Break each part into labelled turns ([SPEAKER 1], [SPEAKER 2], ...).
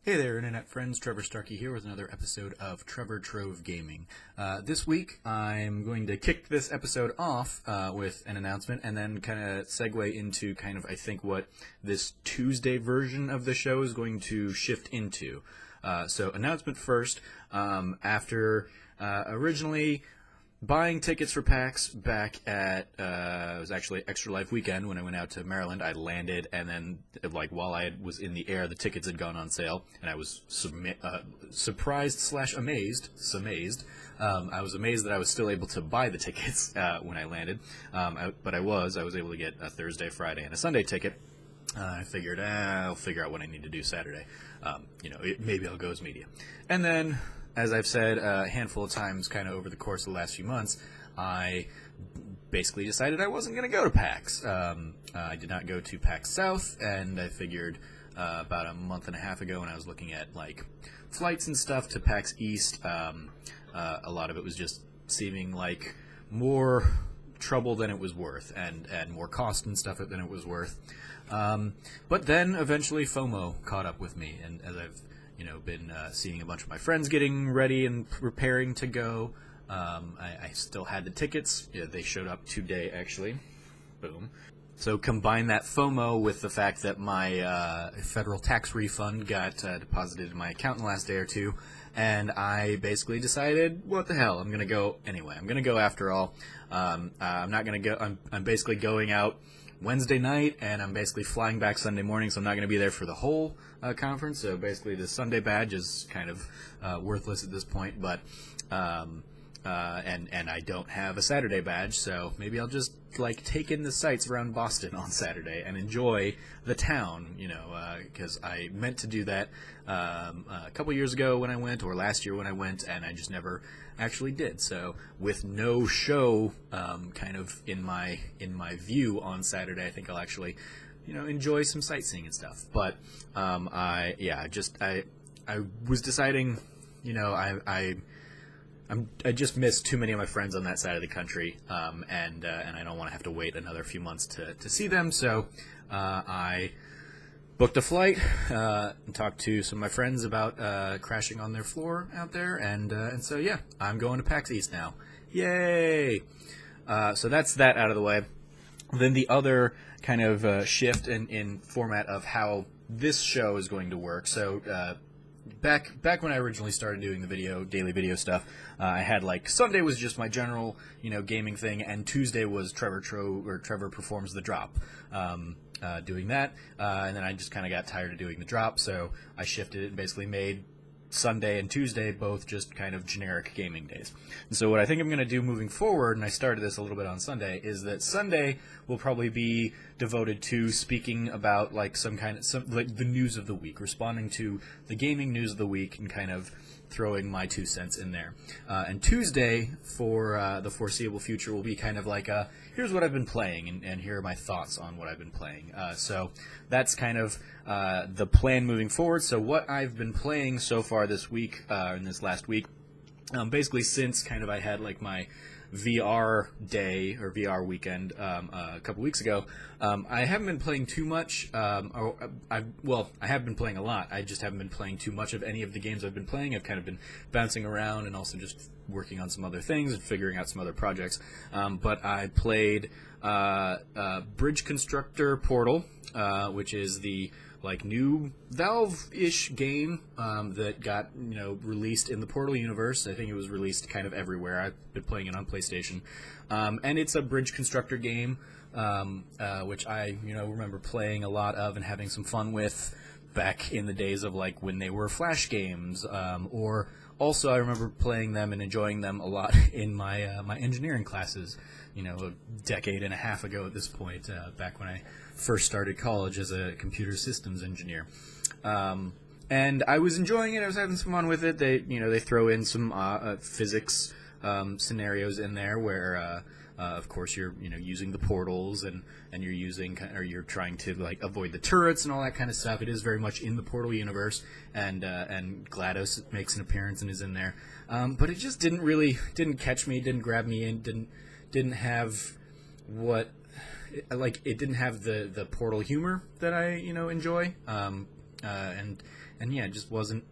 [SPEAKER 1] Hey there, Internet friends. Trevor Starkey here with another episode of Trevor Trove Gaming. This week, I'm going to kick this episode off with an announcement and then kind of segue into I think, what this Tuesday version of the show is going to shift into. So, announcement first. After originally buying tickets for PAX back at, it was actually Extra Life weekend when I went out to Maryland. I landed, and then, while I was in the air, the tickets had gone on sale, and I was surprised / amazed. I was amazed that I was still able to buy the tickets when I landed, but I was able to get a Thursday, Friday, and a Sunday ticket. I figured, I'll figure out what I need to do Saturday. Maybe I'll go as media. And then, as I've said a handful of times kind of over the course of the last few months, I basically decided I wasn't going to go to PAX. I did not go to PAX South, and I figured about a month and a half ago when I was looking at flights and stuff to PAX East, a lot of it was just seeming like more trouble than it was worth, and more cost and stuff than it was worth. But then eventually FOMO caught up with me, and as I've been seeing a bunch of my friends getting ready and preparing to go. I still had the tickets. Yeah, they showed up today, actually. Boom. So combine that FOMO with the fact that my federal tax refund got deposited in my account in the last day or two, and I basically decided, what the hell, I'm going to go anyway. I'm going to go after all. I'm not going to go. I'm basically going out Wednesday night, and I'm basically flying back Sunday morning, so I'm not going to be there for the whole conference. So basically, the Sunday badge is kind of worthless at this point. But and I don't have a Saturday badge, so maybe I'll just take in the sights around Boston on Saturday and enjoy the town. Because I meant to do that a couple years ago when I went, or last year when I went, and I just never actually did. So with no show kind of in my view on Saturday, I think I'll actually enjoy some sightseeing and stuff. But I was deciding, I just miss too many of my friends on that side of the country, and I don't want to have to wait another few months to see them. So I booked a flight and talked to some of my friends about crashing on their floor out there, and so yeah, I'm going to PAX East now. Yay! So that's that out of the way. Then the other kind of shift in format of how this show is going to work. So back when I originally started doing the daily video stuff, I had Sunday was just my general gaming thing, and Tuesday was Trevor Performs the Drop. Doing that, and then I just kind of got tired of doing the drop, so I shifted it and basically made Sunday and Tuesday both just kind of generic gaming days. And so what I think I'm going to do moving forward, and I started this a little bit on Sunday, is that Sunday will probably be devoted to speaking about the news of the week, responding to the gaming news of the week, and kind of throwing my 2 cents in there. And Tuesday, for the foreseeable future, will be kind of here's what I've been playing, and here are my thoughts on what I've been playing. So that's kind of the plan moving forward. So what I've been playing so far this week, in this last week, basically since I had my VR day or VR weekend a couple weeks ago, I haven't been playing too much. I have been playing a lot. I just haven't been playing too much of any of the games I've been playing. I've kind of been bouncing around and also just working on some other things and figuring out some other projects. But I played Bridge Constructor Portal, which is the new Valve-ish game that got released in the Portal universe. I think it was released kind of everywhere. I've been playing it on PlayStation, and it's a bridge constructor game, which I remember playing a lot of and having some fun with back in the days of when they were Flash games, or also I remember playing them and enjoying them a lot in my my engineering classes. A decade and a half ago at this point, back when I first started college as a computer systems engineer. And I was enjoying it. I was having some fun with it. They throw in some physics scenarios in there where, of course, you're using the portals and you're trying to avoid the turrets and all that kind of stuff. It is very much in the Portal universe, and GLaDOS makes an appearance and is in there. But it just didn't catch me, didn't grab me in, didn't have what it didn't have the Portal humor that I enjoy, and and yeah, it just wasn't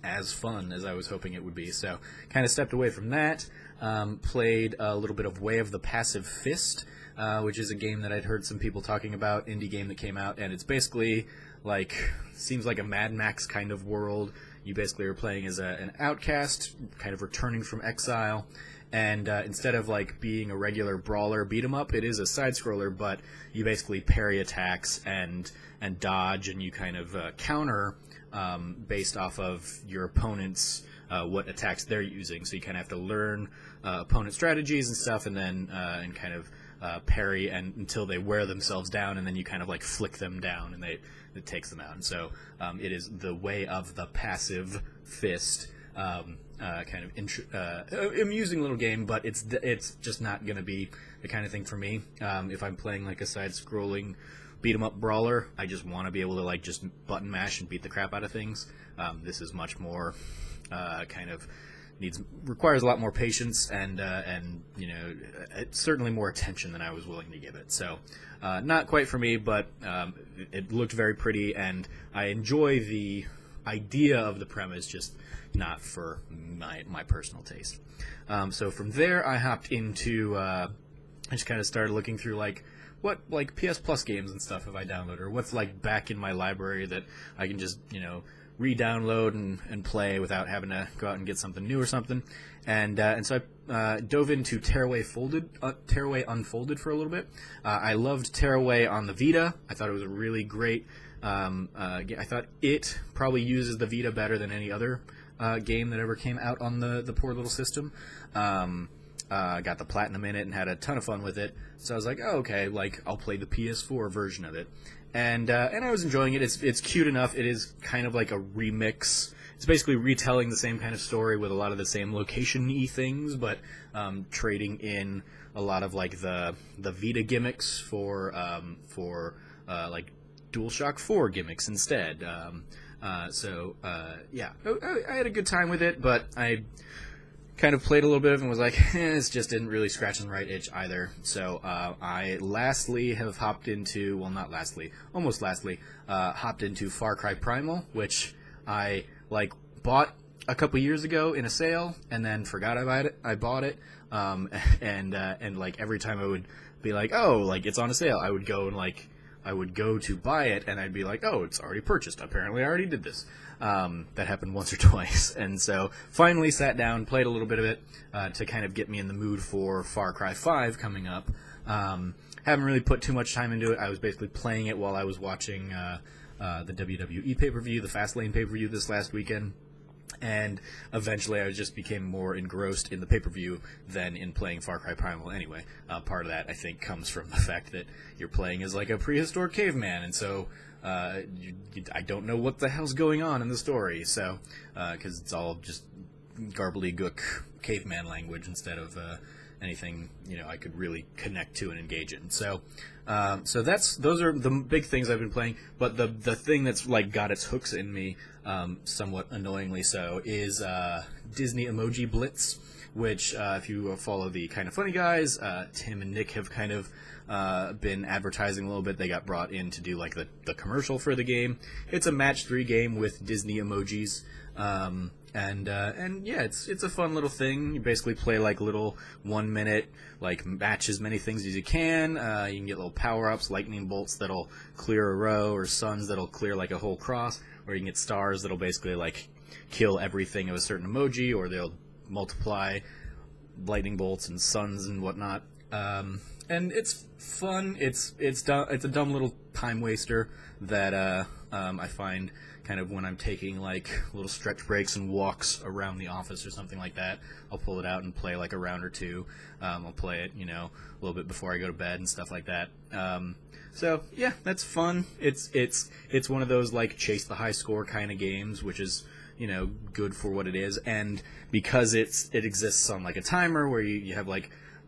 [SPEAKER 1] as fun as I was hoping it would be. So kind of stepped away from that. Played a little bit of Way of the Passive Fist, which is a game that I'd heard some people talking about, indie game that came out, and it's basically seems like a Mad Max kind of world. You basically are playing as an outcast, kind of returning from exile, and instead of being a regular brawler beat 'em up, it is a side scroller, but you basically parry attacks and dodge, and you kind of counter based off of your opponent's what attacks they're using. So you kind of have to learn opponent strategies and stuff, and then and kind of parry until they wear themselves down, and then you kind of flick them down, and it takes them out. And so it is the Way of the Passive Fist. Kind of amusing little game, but it's just not going to be the kind of thing for me. If I'm playing a side-scrolling beat-em-up brawler, I just want to be able to just button mash and beat the crap out of things. This is much more kind of requires a lot more patience and it's certainly more attention than I was willing to give it. So not quite for me, but it looked very pretty, and I enjoy the idea of the premise, just not for my personal taste. So from there, I hopped into I just kind of started looking through what PS Plus games and stuff have I downloaded, or what's back in my library that I can just re-download and play without having to go out and get something new or something. And so I dove into Tearaway Unfolded for a little bit. I loved Tearaway on the Vita. I thought it was a really great I thought it probably uses the Vita better than any other game that ever came out on the poor little system. Got the platinum in it and had a ton of fun with it. So I was like, oh, okay, I'll play the PS4 version of it. And I was enjoying it. It's cute enough. It is kind of like a remix. It's basically retelling the same kind of story with a lot of the same location-y things, but trading in a lot of the Vita gimmicks for DualShock 4 gimmicks instead. Yeah, I had a good time with it, but I kind of played a little bit and was like, this just didn't really scratch the right itch either. So I lastly have hopped into, well, not lastly, almost lastly, hopped into Far Cry Primal, which I bought a couple years ago in a sale and then forgot I bought it. And every time I would be it's on a sale, I would go and I would go to buy it, and I'd be like, oh, it's already purchased. Apparently I already did this. That happened once or twice. And so finally sat down, played a little bit of it to kind of get me in the mood for Far Cry 5 coming up. Haven't really put too much time into it. I was basically playing it while I was watching the WWE pay-per-view, the Fastlane pay-per-view this last weekend. And eventually I just became more engrossed in the pay-per-view than in playing Far Cry Primal anyway. Part of that, I think, comes from the fact that you're playing as a prehistoric caveman, and so I don't know what the hell's going on in the story, so because it's all just garbly-gook caveman language instead of anything I could really connect to and engage in. So those are the big things I've been playing. But the thing that's got its hooks in me, somewhat annoyingly so, is Disney Emoji Blitz, which if you follow the Kind of Funny guys, Tim and Nick have kind of been advertising a little bit. They got brought in to do the commercial for the game. It's a match 3 game with Disney emojis. And yeah, it's a fun little thing. You basically play little 1 minute, match as many things as you can. You can get little power-ups, lightning bolts that'll clear a row, or suns that'll clear a whole cross, or you can get stars that'll basically kill everything of a certain emoji, or they'll multiply lightning bolts and suns and whatnot. And it's fun. It's a dumb little time waster that I find kind of when I'm taking little stretch breaks and walks around the office or something like that. I'll pull it out and play a round or two. I'll play it a little bit before I go to bed and stuff like that. So yeah, that's fun. It's one of those chase the high score kind of games, which is good for what it is, and because it exists on a timer where you have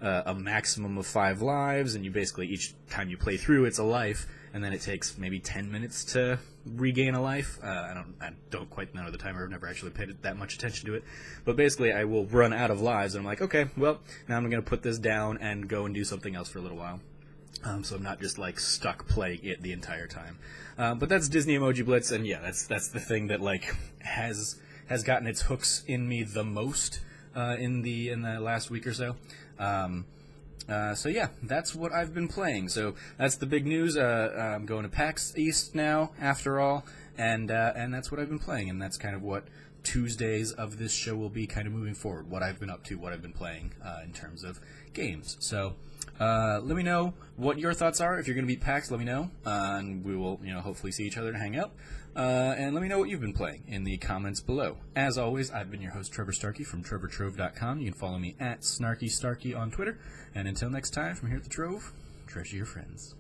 [SPEAKER 1] a maximum of 5 lives, and you basically each time you play through it's a life, and then it takes maybe 10 minutes to regain a life. I don't quite know the timer. I've never actually paid that much attention to it, but basically I will run out of lives, and I'm okay, well, now I'm going to put this down and go and do something else for a little while. So I'm not just like stuck playing it the entire time. But that's Disney Emoji Blitz, and yeah, that's the thing that like has gotten its hooks in me the most in the last week or so. So yeah, that's what I've been playing. So that's the big news. I'm going to PAX East now, after all, and that's what I've been playing, and that's kind of what Tuesdays of this show will be, kind of moving forward. What I've been up to, what I've been playing in terms of games. So let me know what your thoughts are. If you're going to be PAX, let me know, and we will, hopefully see each other and hang out. And let me know what you've been playing in the comments below. As always, I've been your host, Trevor Starkey from TrevorTrove.com. You can follow me at SnarkyStarkey on Twitter. And until next time, from here at the Trove, treasure your friends.